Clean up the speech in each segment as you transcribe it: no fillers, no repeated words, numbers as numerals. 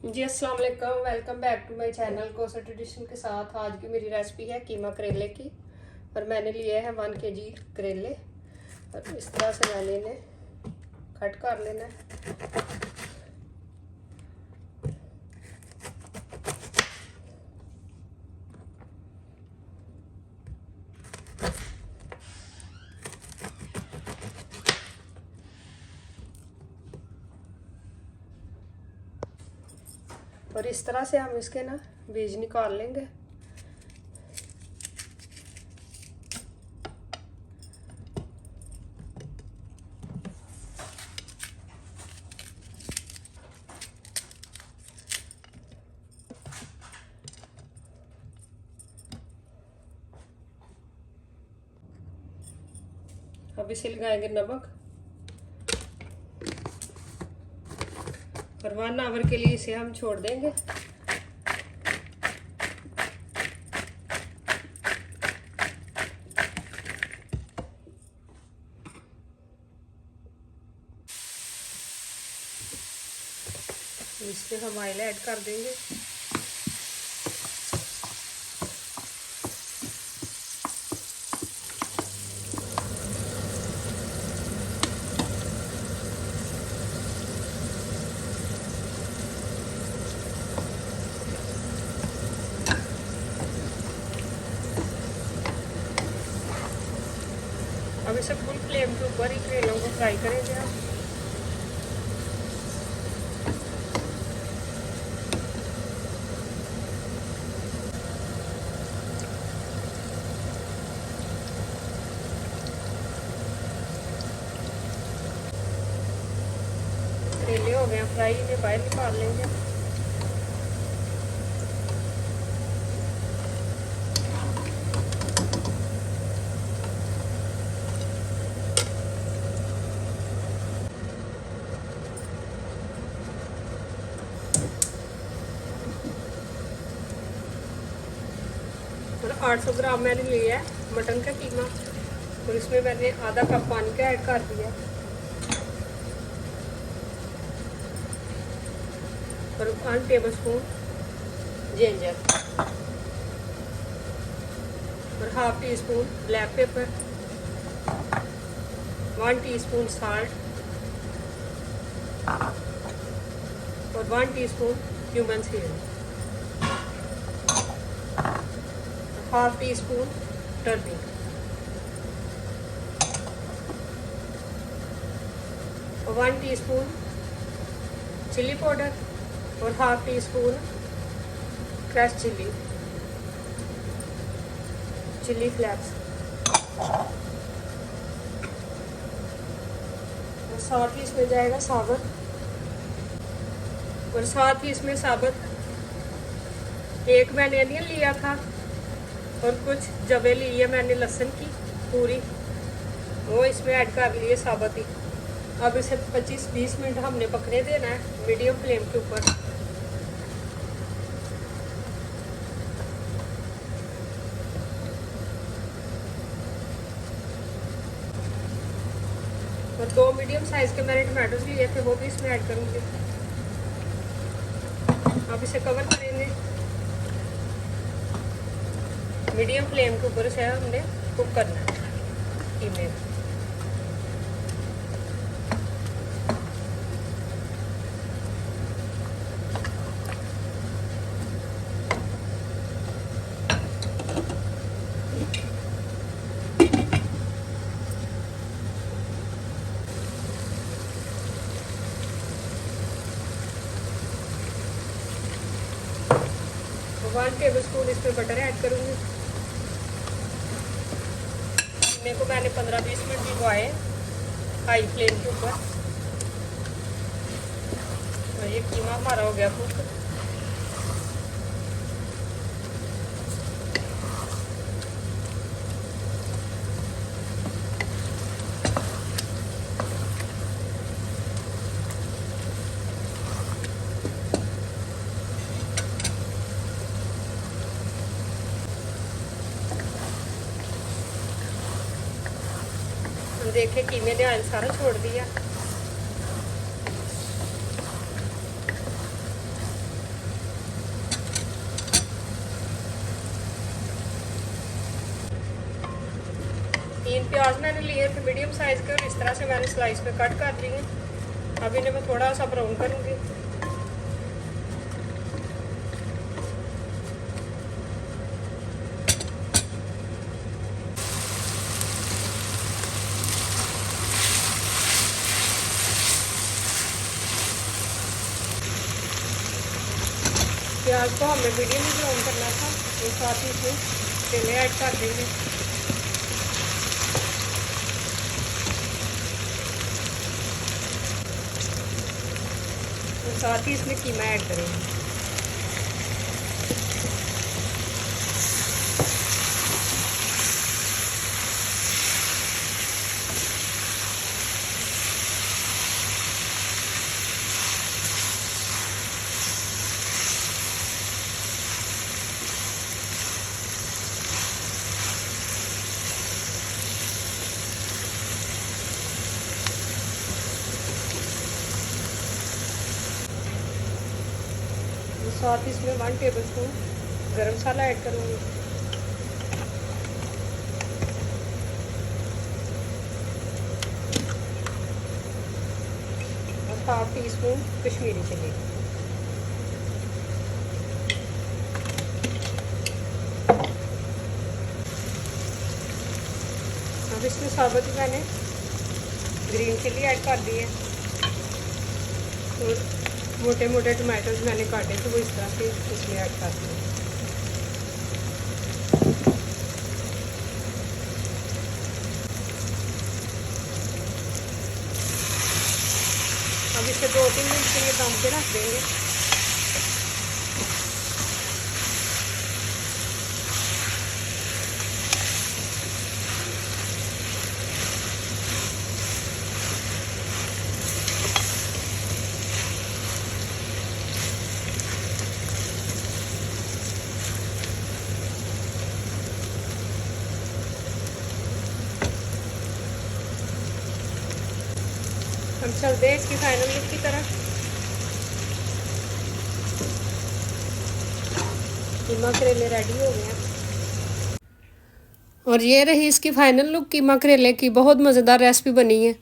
जी अस्सलाम वालेकुम, welcome back to my channel कोसा ट्रेडिशन के साथ। आज की मेरी रेसिपी है कीमा करेले की। और मैंने लिए हैं 1 kg करेले और इस तरह से मैंने इन्हें कट कर लेना है। और इस तरह से हम इसके ना बीज निकाल लेंगे। अब इसे लगाएंगे नमक और 1 आवर के लिए इसे हम छोड़ देंगे। इसमें हम ऑयल ऐड कर देंगे। अब इसे फुल फ्लेम के ऊपर ही करेलों को फ्राई करेंगे हम। करेले हो गए फ्राई, इन्हें बाहर निकाल लेंगे। और 800 ग्राम मैंने लिया है मटन का कीमा और इसमें मैंने आधा कप पानी का ऐड कर दिया और 1 टेबलस्पून जिंजर और half teaspoon black pepper, 1 teaspoon salt और 1 teaspoon cumin seed, half teaspoon turmeric और 1 टीस्पून चिली पाउडर और half teaspoon crush chilli flakes और साथ ही इसमें जाएगा साबुत और साथ ही इसमें साबुत एक मैंने अनियन लिया था और कुछ जवे ली है मैंने लहसुन की पूरी, वो इसमें ऐड कर लिए साबुत ही। अब इसे 25-20 मिनट हमने पकने देना है मीडियम फ्लेम के ऊपर। और 2 मीडियम साइज के मैंने टमाटोज लिए थे, वो भी इसमें ऐड करूँगी। अब इसे कवर करेंगे मीडियम फ्लेम के ऊपर से हमने कुक करना है कीमे। तो 1 टेबलस्पून इसमें बटर ऐड करूँगी। कीमे को मैंने 15-20 मिनट भिगोए हाई फ्लेम के ऊपर और ये कीमा हमारा हो गया कुक। देखे कीमे ने ऑयल सारा छोड़ दिया। प्याज मैंने लिए थे मीडियम साइज़ के और इस तरह से मैंने स्लाइस पे कट कर लिए। अब इन्हें मैं थोड़ा सा ब्राउन करूँगी। प्याज को हमें मीडियम में ब्राउन करना था और साथ ही इसमें केले ऐड कर देंगे। और साथ ही इसमें कीमा ऐड करेंगे। साथ ही इसमें 1 टेबलस्पून गरम मसाला ऐड करूँगी और 1/2 टीस्पून कश्मीरी चिली। अब इसमें साबुत मैंने ग्रीन चिली ऐड कर दी है और मोटे मोटे टमाटोज मैंने काटे थे वो इस तरह से इसमें ऐड कर दिए। अब इसे 2-3 मिनट के लिए दम पे रख देंगे। हम चलते हैं इसकी फाइनल लुक की तरफ। कीमा करेले रेडी हो गए हैं और ये रही इसकी फाइनल लुक कीमा करेले की। बहुत मज़ेदार रेसिपी बनी है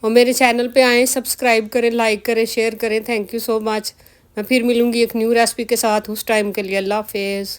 और मेरे चैनल पे आएँ, सब्सक्राइब करें, लाइक करें, शेयर करें। Thank you so much. मैं फिर मिलूँगी एक न्यू रेसिपी के साथ। उस टाइम के लिए अल्लाह हाफिज़।